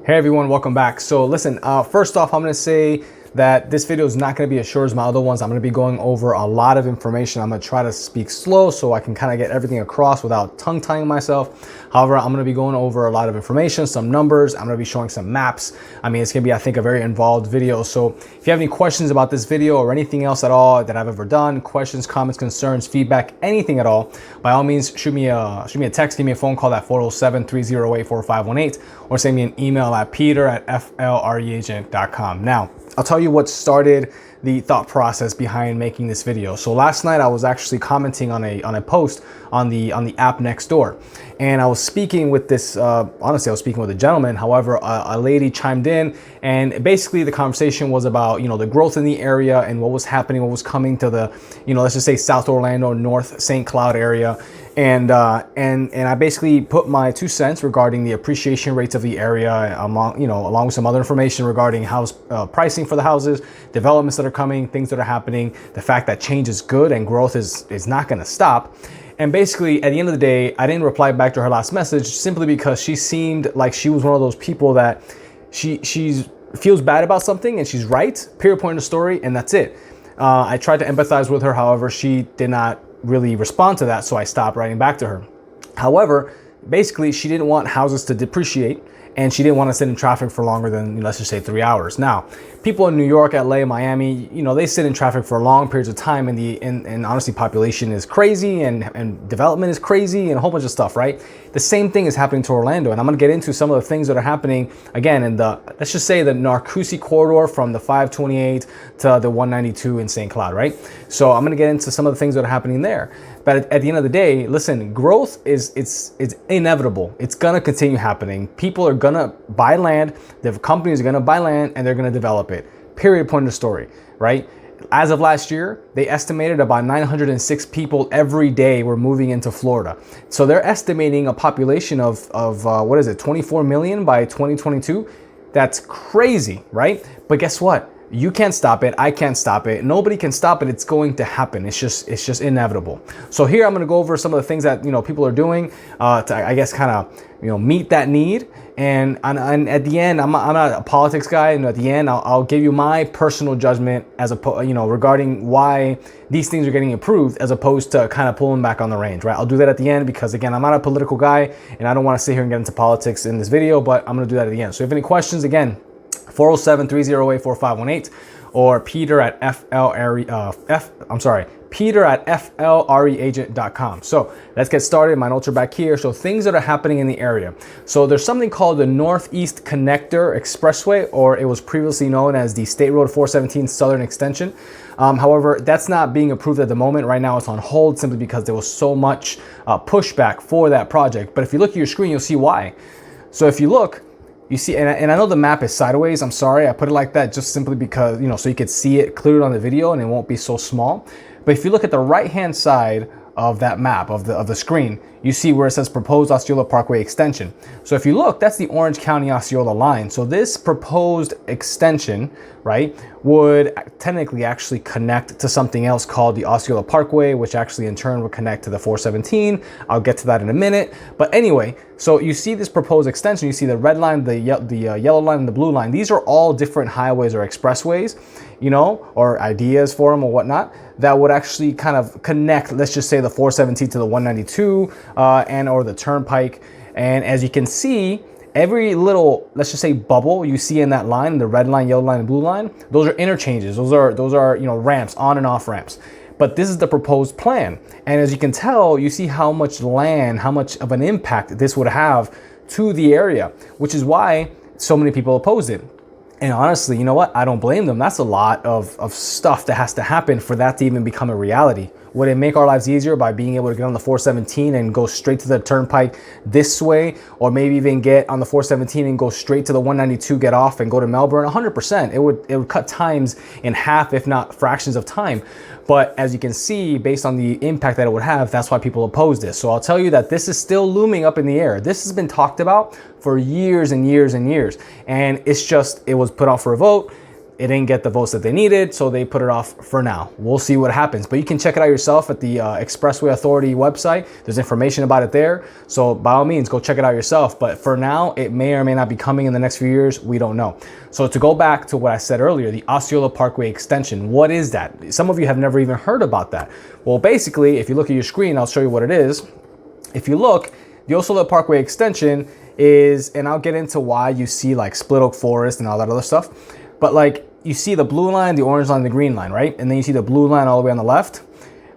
Hey everyone, welcome back. So listen, first off, I'm gonna say that this video is not gonna be as short as my other ones. I'm gonna be going over a lot of information. I'm gonna try to speak slow so I can kind of get everything across without tongue-tying myself. However, I'm gonna be going over a lot of information, some numbers. I'm gonna be showing some maps. I mean, it's gonna be, I think, a very involved video. So if you have any questions about this video or anything else at all that I've ever done, questions, comments, concerns, feedback, anything at all, by all means, shoot me a text, give me a phone call at 407-308-4518, or send me an email at peter@flreagent.com. Now, I'll tell you what started the thought process behind making this video. So last night I was actually commenting on a post on the app next door, and I was speaking with this. Honestly, I was speaking with a gentleman. However, a lady chimed in, and basically the conversation was about the growth in the area and what was happening, what was coming to the let's just say South Orlando, North St. Cloud area. And I basically put my 2 cents regarding the appreciation rates of the area, along with some other information regarding house pricing for the houses, developments that are coming, things that are happening, the fact that change is good and growth is not going to stop. And basically, at the end of the day, I didn't reply back to her last message simply because she seemed like she was one of those people that she feels bad about something and she's right, period, point of the story, and that's it. I tried to empathize with her. However, she did not really respond to that, so I stopped writing back to her. However, basically she didn't want houses to depreciate, and she didn't want to sit in traffic for longer than, let's just say, 3 hours. Now, people in New York, LA, Miami, they sit in traffic for long periods of time, and honestly, population is crazy and development is crazy and a whole bunch of stuff, right? The same thing is happening to Orlando, and I'm gonna get into some of the things that are happening again in let's just say the Narcoossee corridor from the 528 to the 192 in St. Cloud, right? So I'm gonna get into some of the things that are happening there. But at the end of the day, listen, growth it's inevitable. It's gonna continue happening. People are gonna buy land, the companies are gonna buy land, and they're gonna develop it. Period, point of the story, right? As of last year, they estimated about 906 people every day were moving into Florida. So they're estimating a population of 24 million by 2022. That's crazy, right? But guess what? You can't stop it. I can't stop it. Nobody can stop it. It's going to happen. It's just inevitable. So here I'm going to go over some of the things that people are doing to, I guess, kind of meet that need. And at the end, I'm not a politics guy, and at the end, I'll give you my personal judgment regarding why these things are getting approved, as opposed to kind of pulling back on the reins, right? I'll do that at the end because, again, I'm not a political guy, and I don't want to sit here and get into politics in this video, but I'm going to do that at the end. So if you have any questions, again, 407-308-4518, or peter@flreagent.com. So let's get started. My notes are back here. So things that are happening in the area. So there's something called the Northeast Connector Expressway, or it was previously known as the State Road 417 Southern Extension. However, that's not being approved at the moment. Right now it's on hold simply because there was so much pushback for that project. But if you look at your screen, you'll see why. So if you look, you see, and I know the map is sideways. I'm sorry, I put it like that just simply because, so you could see it clearly on the video and it won't be so small. But if you look at the right-hand side of that map, of the screen, you see where it says proposed Osceola Parkway extension. So if you look, that's the Orange County Osceola line. So this proposed extension, right, would technically actually connect to something else called the Osceola Parkway, which actually in turn would connect to the 417. I'll get to that in a minute. But anyway, so you see this proposed extension, you see the red line, the yellow line, and the blue line. These are all different highways or expressways, or ideas for them or whatnot, that would actually kind of connect, let's just say, the 417 to the 192 or the turnpike. And as you can see, every little, let's just say, bubble you see in that line, the red line, yellow line, and blue line, those are interchanges. Those are ramps, on and off ramps. But this is the proposed plan. And as you can tell, you see how much land, how much of an impact this would have to the area, which is why so many people opposed it. And honestly, you know what? I don't blame them. That's a lot of stuff that has to happen for that to even become a reality. Would it make our lives easier by being able to get on the 417 and go straight to the turnpike this way, or maybe even get on the 417 and go straight to the 192, get off and go to Melbourne? 100%. It would cut times in half, if not fractions of time. But as you can see, based on the impact that it would have, that's why people oppose this. So I'll tell you that this is still looming up in the air. This has been talked about for years and years and years. And it was put out for a vote. it didn't get the votes that they needed, so they put it off for now. We'll see what happens. But you can check it out yourself at the Expressway Authority website. There's information about it there. So by all means, go check it out yourself. But for now, it may or may not be coming in the next few years. We don't know. So to go back to what I said earlier, the Osceola Parkway extension, what is that? Some of you have never even heard about that. Well, basically, if you look at your screen, I'll show you what it is. If you look, the Osceola Parkway extension is, and I'll get into why you see like split oak forest and all that other stuff. But like you see the blue line, the orange line, the green line, right? And then you see the blue line all the way on the left.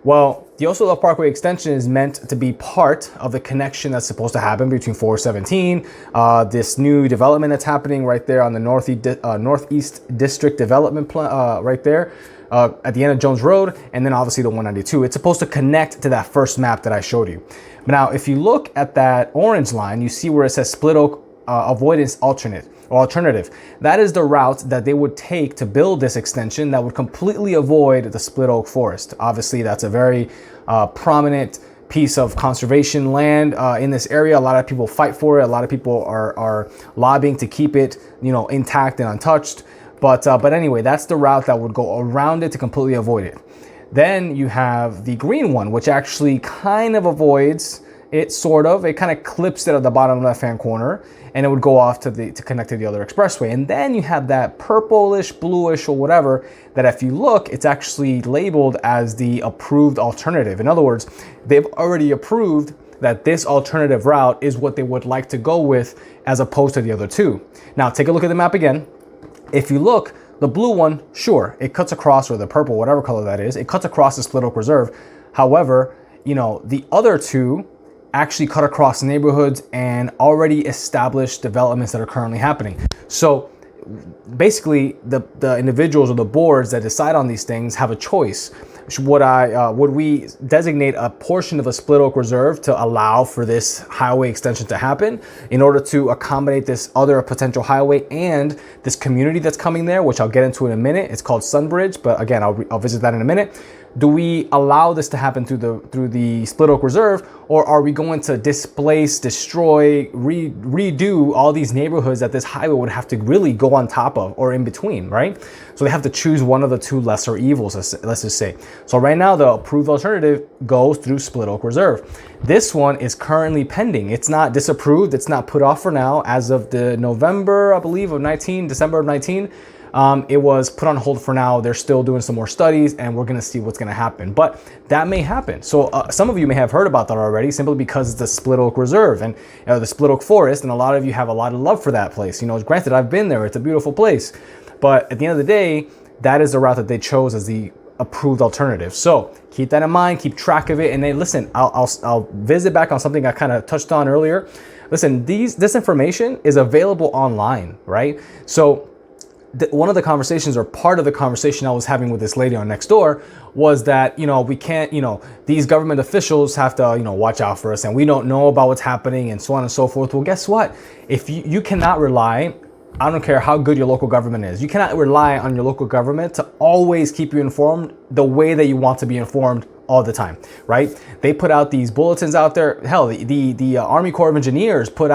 Well, the Osceola Parkway extension is meant to be part of the connection that's supposed to happen between 417, this new development that's happening right there on the Northeast District Development Plan, right there at the end of Jones Road, and then obviously the 192. It's supposed to connect to that first map that I showed you. But now, if you look at that orange line, you see where it says split oak avoidance alternative. That is the route that they would take to build this extension that would completely avoid the split oak forest. Obviously, that's a very prominent piece of conservation land in this area. A lot of people fight for it. A lot of people are lobbying to keep it, intact and untouched. But anyway, that's the route that would go around it to completely avoid it. Then you have the green one, which actually kind of avoids it, sort of. It kind of clips it at the bottom left-hand corner, and it would go off to connect to the other expressway. And then you have that purplish, bluish, or whatever, that if you look, it's actually labeled as the approved alternative. In other words, they've already approved that this alternative route is what they would like to go with as opposed to the other two. Now, take a look at the map again. If you look, the blue one, sure, it cuts across, or the purple, whatever color that is, it cuts across the Split Oak Reserve. However, the other two actually cut across neighborhoods and already established developments that are currently happening. So basically, the individuals or the boards that decide on these things have a choice. Would we designate a portion of a Split Oak Reserve to allow for this highway extension to happen in order to accommodate this other potential highway and this community that's coming there, which I'll get into in a minute? It's called Sunbridge, but again, I'll visit that in a minute. Do we allow this to happen through the Split Oak Reserve, or are we going to displace, destroy, redo all these neighborhoods that this highway would have to really go on top of or in between, right? So they have to choose one of the two lesser evils, let's just say. So right now, the approved alternative goes through Split Oak Reserve. This one is currently pending. It's not disapproved. It's not put off for now. As of the November, I believe, of 19, December of 19, it was put on hold for now. They're still doing some more studies, and we're going to see what's going to happen. But that may happen. So some of you may have heard about that already, simply because it's the Split Oak Reserve and the Split Oak Forest, and a lot of you have a lot of love for that place. Granted, I've been there. It's a beautiful place. But at the end of the day, that is the route that they chose as the approved alternative. So keep that in mind, keep track of it. And then listen, I'll visit back on something I kind of touched on earlier. Listen, this information is available online, right? So one of the conversations, or part of the conversation I was having with this lady on Nextdoor, was that, we can't, these government officials have to, watch out for us, and we don't know about what's happening, and so on and so forth. Well, guess what? If you cannot rely, I don't care how good your local government is, you cannot rely on your local government to always keep you informed the way that you want to be informed all the time, right? They put out these bulletins out there. Hell, the Army Corps of Engineers puts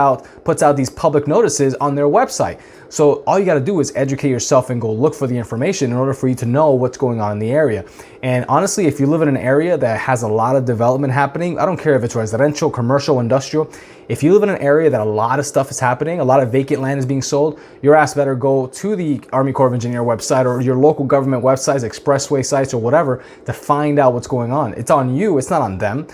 out these public notices on their website. So all you got to do is educate yourself and go look for the information in order for you to know what's going on in the area. And honestly, if you live in an area that has a lot of development happening, I don't care if it's residential, commercial, industrial, if you live in an area that a lot of stuff is happening, a lot of vacant land is being sold, your ass better go to the Army Corps of Engineer website or your local government websites, expressway sites, or whatever, to find out what's going on. It's on you, it's not on them.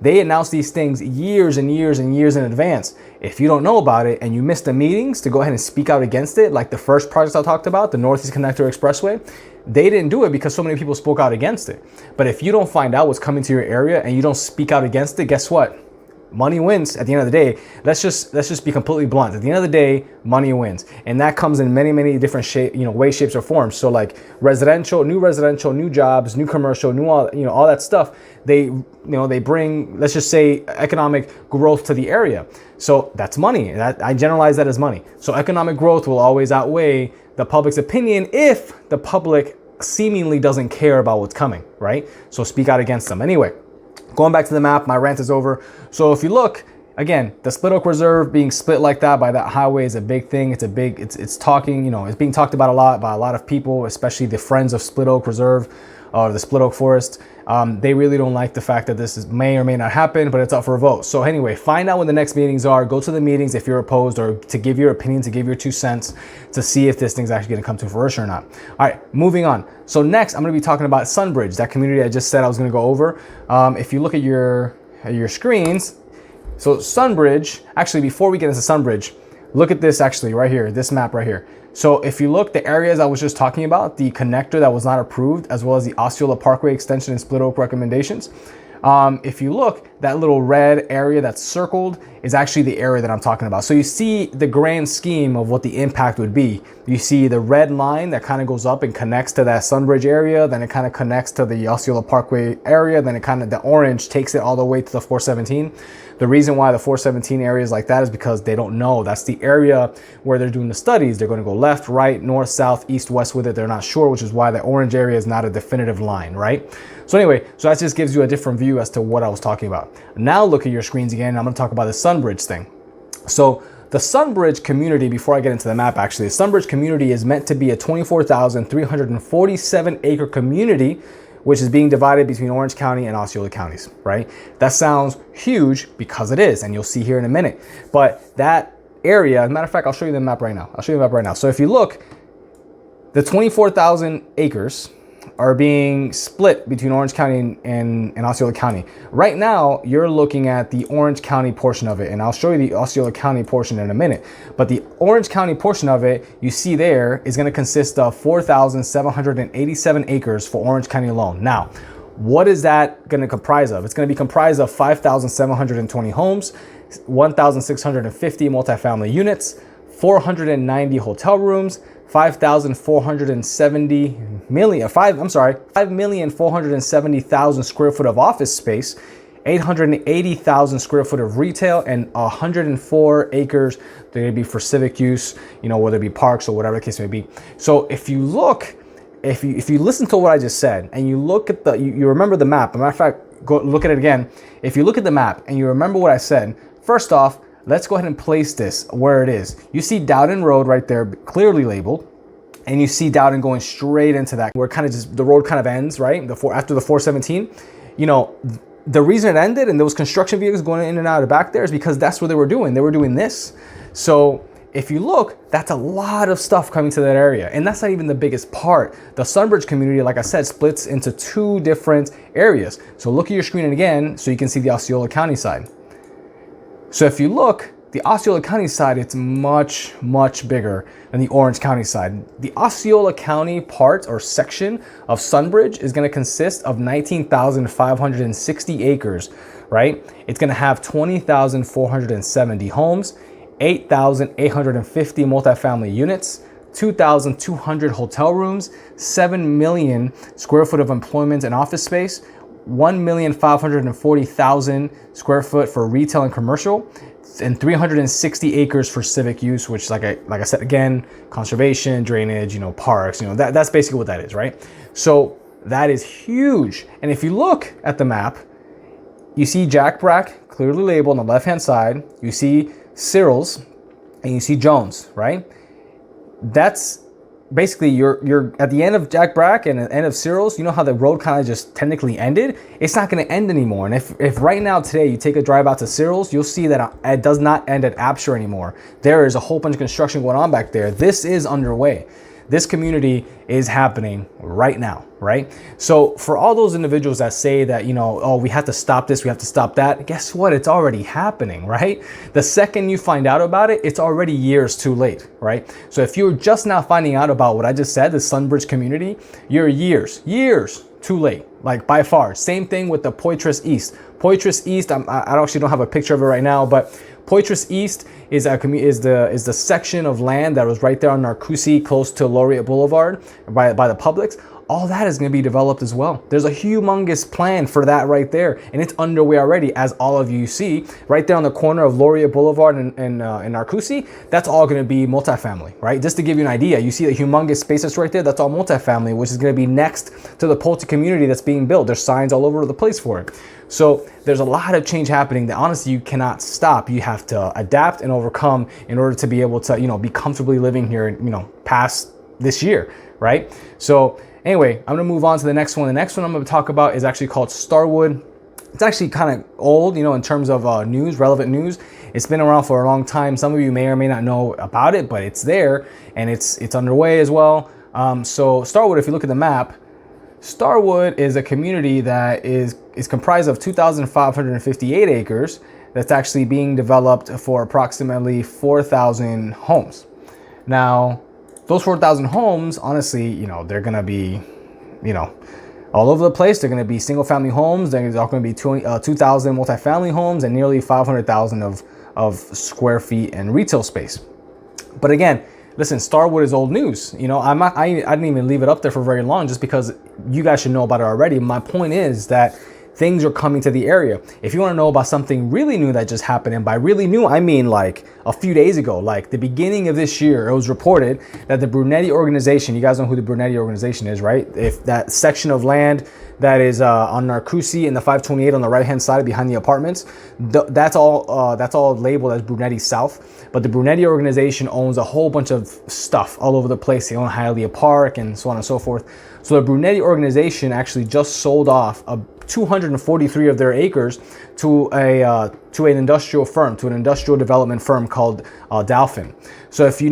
They announce these things years and years and years in advance. If you don't know about it and you miss the meetings to go ahead and speak out against it, like the first project I talked about, the Northeast Connector Expressway, they didn't do it because so many people spoke out against it. But if you don't find out what's coming to your area and you don't speak out against it, guess what? Money wins at the end of the day. Let's just be completely blunt. At the end of the day, money wins. And that comes in many, many different ways, shapes, or forms. So like residential, new jobs, new commercial, all that stuff. They bring, let's just say, economic growth to the area. So that's money. I generalize that as money. So economic growth will always outweigh the public's opinion if the public seemingly doesn't care about what's coming, right? So speak out against them. Anyway, going back to the map, my rant is over. So if you look, again, the Split Oak Reserve being split like that by that highway is a big thing. It's talking, you know, it's being talked about a lot by a lot of people, especially the friends of Split Oak Reserve or the Split Oak Forest. They really don't like the fact that may or may not happen, but it's up for a vote. So anyway, find out when the next meetings are, go to the meetings if you're opposed, or to give your opinion, to give your 2 cents, to see if this thing's actually gonna come to fruition or not. All right, moving on. So next, I'm gonna be talking about Sunbridge, that community I just said I was gonna go over. If you look at your screens, so Sunbridge, actually before we get into Sunbridge, look at this actually right here, this map right here. So if you look, the areas I was just talking about, the connector that was not approved, as well as the Osceola Parkway extension and Split Oak recommendations, if you look, that little red area that's circled is actually the area that I'm talking about. So you see the grand scheme of what the impact would be. You see the red line that kind of goes up and connects to that Sunbridge area, then it kind of connects to the Osceola Parkway area, then it kind of, the orange takes it all the way to the 417. The reason why the 417 area is like that is because they don't know. That's the area where they're doing the studies. They're going to go left, right, north, south, east, west with it. They're not sure, which is why the orange area is not a definitive line, right? So anyway, so that just gives you a different view as to what I was talking about. Now look at your screens again. I'm going to talk about the Sunbridge thing. So the Sunbridge community, before I get into the map, actually, the Sunbridge community is meant to be a 24,347 acre community, which is being divided between Orange County and Osceola counties, right? That sounds huge because it is, and you'll see here in a minute. But that area, as a matter of fact, I'll show you the map right now. So if you look, the 24,000 acres are being split between Orange County and Osceola County. Right now, you're looking at the Orange County portion of it, and I'll show you the Osceola County portion in a minute. But the Orange County portion of it, you see there, is going to consist of 4,787 acres for Orange County alone. Now, what is that going to comprise of? It's going to be comprised of 5,720 homes, 1,650 multifamily units, 490 hotel rooms, 5,470,000 square foot of office space, 880,000 square foot of retail, and 104 acres they're going to be for civic use, you know, whether it be parks or whatever the case may be. So if you look, if you listen to what I just said, and you look at you remember the map. As a matter of fact, go look at it again. If you look at the map and you remember what I said, first off, let's go ahead and place this where it is. You see Dowden Road right there, clearly labeled, and you see Dowden going straight into that, where kind of just the road kind of ends, right? After the 417, you know, the reason it ended and there was construction vehicles going in and out of the back there is because that's what they were doing. They were doing this. So if you look, that's a lot of stuff coming to that area. And that's not even the biggest part. The Sunbridge community, like I said, splits into 2 different areas. So look at your screen again so you can see the Osceola County side. So if you look, the Osceola County side, it's much, much bigger than the Orange County side. The Osceola County part or section of Sunbridge is going to consist of 19,560 acres, right? It's going to have 20,470 homes, 8,850 multifamily units, 2,200 hotel rooms, 7 million square foot of employment and office space, 1,540,000 square foot for retail and commercial, and 360 acres for civic use, which like I said, again, conservation, drainage, you know, parks, you know, that's basically what that is, right? So that is huge. And if you look at the map, you see Jack Brack clearly labeled on the left-hand side, you see Cyril's, and you see Jones, right? That's basically you're at the end of Jack Brack and the end of Cyril's. You know how the road kind of just technically ended? It's not going to end anymore. And if right now today you take a drive out to Cyril's, you'll see that it does not end at Apshire anymore. There is a whole bunch of construction going on back there. This is underway. This community is happening right now, right? So for all those individuals that say that, you know, oh, we have to stop this, we have to stop that, guess what? It's already happening, right? The second you find out about it, it's already years too late, right? So if you're just now finding out about what I just said, the Sunbridge community, you're years too late, like by far. Same thing with the Poitras East. Poitras East, I actually don't have a picture of it right now, but Poitras East is the section of land that was right there on Narcoossee, close to Laureate Boulevard, by the Publix. all that is going to be developed as well. There's a humongous plan for that right there, and it's underway already, as all of you see right there on the corner of Laurier Boulevard and Narcoossee. That's all going to be multifamily, right? Just to give you an idea, you see the humongous space that's right there. That's all multifamily, which is going to be next to the Pulte community that's being built. There's signs all over the place for it. So there's a lot of change happening that honestly you cannot stop. You have to adapt and overcome in order to be able to, be comfortably living here, past this year, right? So anyway, I'm gonna move on to the next one. The next one I'm gonna talk about is actually called Starwood. It's actually kind of old, in terms of news, relevant news. It's been around for a long time. Some of you may or may not know about it, but it's there and it's underway as well. So Starwood, if you look at the map, Starwood is a community that is comprised of 2,558 acres that's actually being developed for approximately 4,000 homes. Now, those 4,000 homes, honestly, they're going to be, all over the place. They're going to be single family homes. There's all going to be 2,000 multifamily homes and nearly 500,000 of square feet and retail space. But again, listen, Starwood is old news. I didn't even leave it up there for very long just because you guys should know about it already. My point is that things are coming to the area. If you want to know about something really new that just happened, and by really new, I mean like a few days ago, like the beginning of this year, it was reported that the Brunetti organization, you guys know who the Brunetti organization is, right? If that section of land that is on Narcoossee and the 528 on the right-hand side behind the apartments, that's all labeled as Brunetti South. But the Brunetti organization owns a whole bunch of stuff all over the place. They own Hialeah Park and so on and so forth. So the Brunetti organization actually just sold off 243 of their acres to an industrial firm, to an industrial development firm called Dalfen. So if you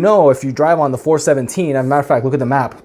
drive on the 417, as a matter of fact, look at the map.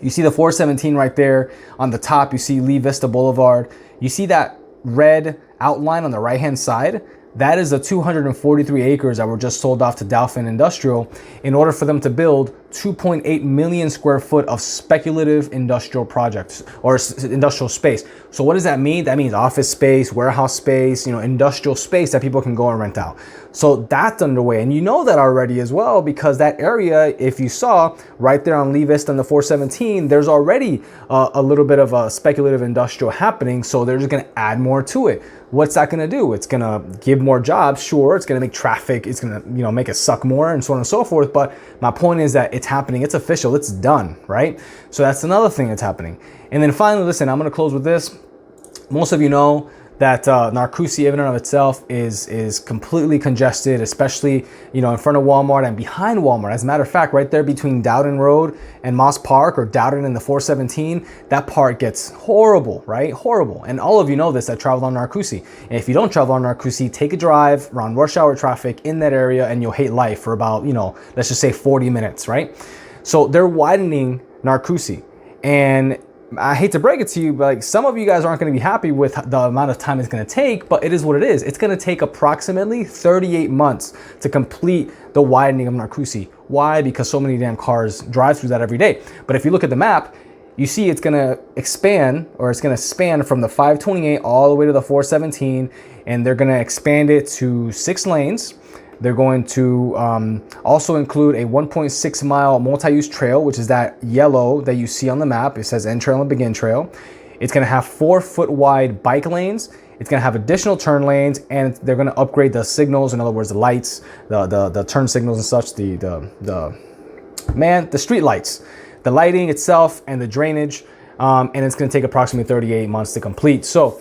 You see the 417 right there on the top. You see Lee Vista Boulevard. You see that red outline on the right-hand side? That is the 243 acres that were just sold off to Dalfen Industrial in order for them to build 2.8 million square foot of speculative industrial projects or industrial space. So what does that mean? That means office space, warehouse space, industrial space that people can go and rent out. So that's underway. And you know that already as well, because that area, if you saw right there on Lee Vista and the 417, there's already a little bit of a speculative industrial happening. So they're just going to add more to it. What's that going to do? It's going to give more jobs. Sure. It's going to make traffic. It's going to, make it suck more and so on and so forth. But my point is that it's happening. It's official. It's done. Right. So that's another thing that's happening. And then finally, listen, I'm going to close with this. Most of you know that Narcoossee in and of itself is completely congested, especially, in front of Walmart and behind Walmart. As a matter of fact, right there between Dowden Road and Moss Park, or Dowden and the 417, that part gets horrible, right? Horrible. And all of you know this that travel on Narcoossee. And if you don't travel on Narcoossee, take a drive around rush hour traffic in that area and you'll hate life for about, let's just say 40 minutes, right? So they're widening Narcoossee. And I hate to break it to you, but some of you guys aren't going to be happy with the amount of time it's going to take, but it is what it is. It's going to take approximately 38 months to complete the widening of Narcoossee. Why? Because so many damn cars drive through that every day. But if you look at the map, you see it's going to expand, or it's going to span from the 528 all the way to the 417, and they're going to expand it to 6 lanes. They're going to also include a 1.6 mile multi-use trail, which is that yellow that you see on the map. It says end trail and begin trail. It's going to have 4 foot wide bike lanes. It's going to have additional turn lanes, and they're going to upgrade the signals. In other words, the lights, the turn signals and such, the street lights, the lighting itself, and the drainage. And it's going to take approximately 38 months to complete. So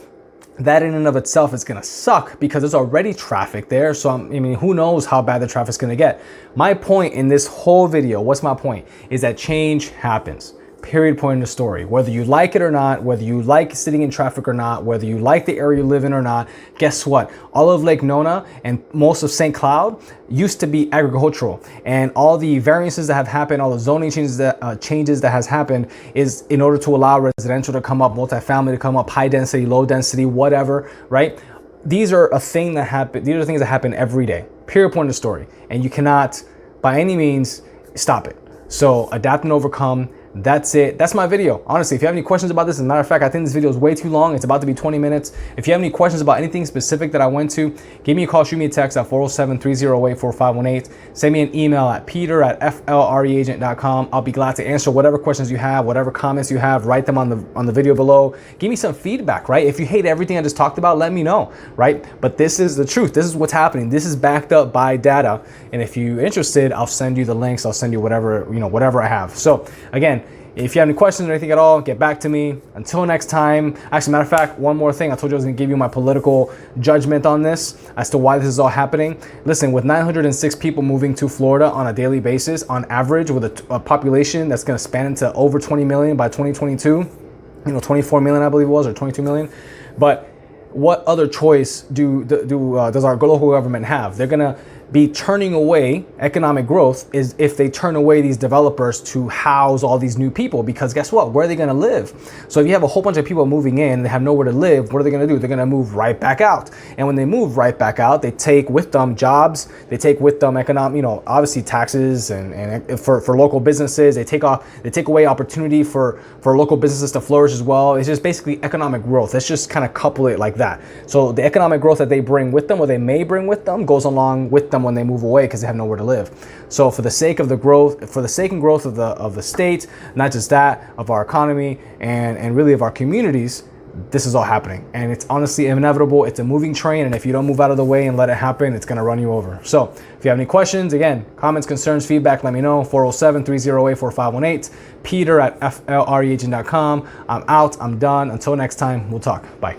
that in and of itself is going to suck because there's already traffic there. So who knows how bad the traffic's going to get. My point in this whole video, what's my point, is that change happens. Period, point in the story. Whether you like it or not, whether you like sitting in traffic or not, whether you like the area you live in or not, guess what? All of Lake Nona and most of St. Cloud used to be agricultural, and all the variances that have happened, all the zoning changes that has happened is in order to allow residential to come up, multifamily to come up, high density, low density, whatever, right? These are things that happen every day. Period, point in the story. And you cannot by any means stop it. So adapt and overcome. That's it. That's my video. Honestly, if you have any questions about this, as a matter of fact, I think this video is way too long. It's about to be 20 minutes. If you have any questions about anything specific that I went to, give me a call, shoot me a text at 407-308-4518. Send me an email at peter@flreagent.com. I'll be glad to answer whatever questions you have, whatever comments you have, write them on the video below. Give me some feedback, right? If you hate everything I just talked about, let me know, right? But this is the truth. This is what's happening. This is backed up by data. And if you're interested, I'll send you the links. I'll send you whatever, whatever I have. So again, if you have any questions or anything at all, get back to me. Until next time. Actually, matter of fact, one more thing. I told you I was going to give you my political judgment on this as to why this is all happening. Listen, with 906 people moving to Florida on a daily basis, on average, with a population that's going to span into over 20 million by 2022, 24 million, I believe it was, or 22 million. But what other choice does our local government have? They're going to be turning away economic growth is if they turn away these developers to house all these new people, because guess what? Where are they going to live? So if you have a whole bunch of people moving in and they have nowhere to live, what are they going to do? They're going to move right back out. And when they move right back out, they take with them jobs, they take with them economic, obviously taxes and for local businesses, they take away opportunity for local businesses to flourish as well. It's just basically economic growth. Let's just kind of couple it like that. So the economic growth that they bring with them, or they may bring with them, goes along with them when they move away because they have nowhere to live. So for the sake of the growth, for the sake and growth of the state, not just that, of our economy and really of our communities, this is all happening. And it's honestly inevitable. It's a moving train. And if you don't move out of the way and let it happen, it's going to run you over. So if you have any questions, again, comments, concerns, feedback, let me know. 407-308-4518, peter@flreagent.com. I'm out. I'm done. Until next time, we'll talk. Bye.